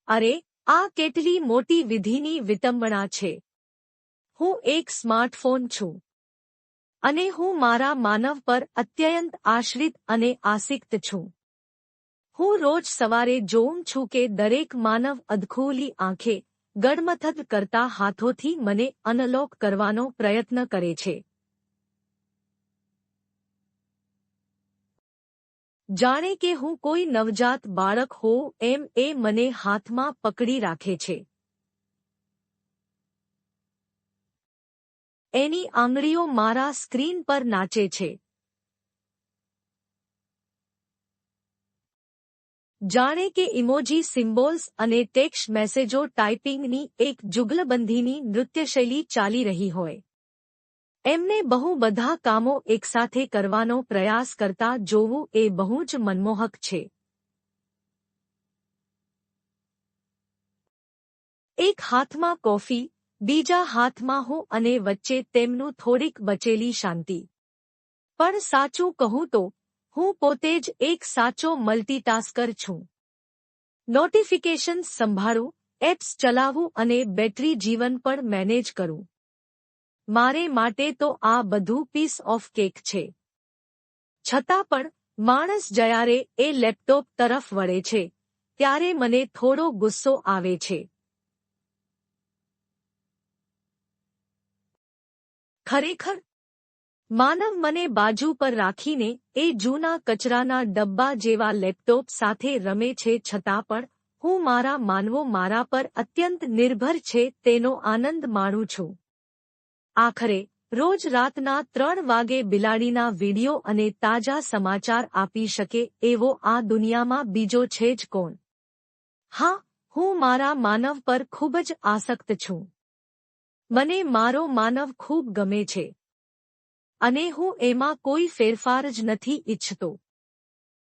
અરે, આ કેટલી મોટી વિધિની વિટંબણા છે. હું એક સ્માર્ટફોન છું. અને હું મારા માનવ પર અત્યંત આશ્રિત અને આસક્ત છું. હું રોજ સવારે જોઉં છું કે દરેક માનવ અધખુલી આંખે ગડમથલ કરતા હાથોથી મને અનલોક કરવાનો પ્રયત્ન કરે છે. જાણે કે હું કોઈ નવજાત બાળક હોઉં એમ એ મને હાથમાં પકડી રાખે છે. એની આંગળીઓ મારા સ્ક્રીન પર નાચે છે. જાણે કે ઇમોજી સિમ્બોલ્સ અને ટેક્સ્ટ મેસેજો ટાઈપિંગની એક જુગલબંધીની નૃત્યશૈલી ચાલી રહી હોય. એમને બહુ બધા કામો એકસાથે કરવાનો પ્રયાસ કરતા જોવું એ બહુ જ મનમોહક છે. એક હાથમાં કોફી, બીજા હાથમાં હું અને વચ્ચે તેમનું થોડીક બચેલી શાંતિ. પણ સાચું કહું તો હું પોતે જ એક સાચો મલ્ટીટાસ્કર છું. નોટિફિકેશન્સ સંભાળું, એપ્સ ચલાવું અને બેટરી જીવન પણ મેનેજ કરું. મારે માટે તો આ બધું પીસ ઓફ કેક છે. છતાં પણ માણસ જ્યારે એ લેપટોપ તરફ વળે છે ત્યારે મને થોડો ગુસ્સો આવે છે. ખરેખર, માનવ મને બાજુ પર રાખીને એ જૂના કચરાના ડબ્બા જેવા લેપટોપ સાથે રમે છે છતાં પણ હું મારા માનવો મારા પર અત્યંત નિર્ભર છે તેનો આનંદ માણું છું. આખરે રોજ રાતના 3 વાગે બિલાડીના વિડિયો અને તાજા સમાચાર આપી શકે એવો આ દુનિયામાં બીજો છે જ કોણ? હા, હું મારા માનવ પર ખૂબ જ આસક્ત છું. મને મારો માનવ ખૂબ ગમે છે. અને હું એમાં કોઈ ફેરફાર જ નથી ઈચ્છતો.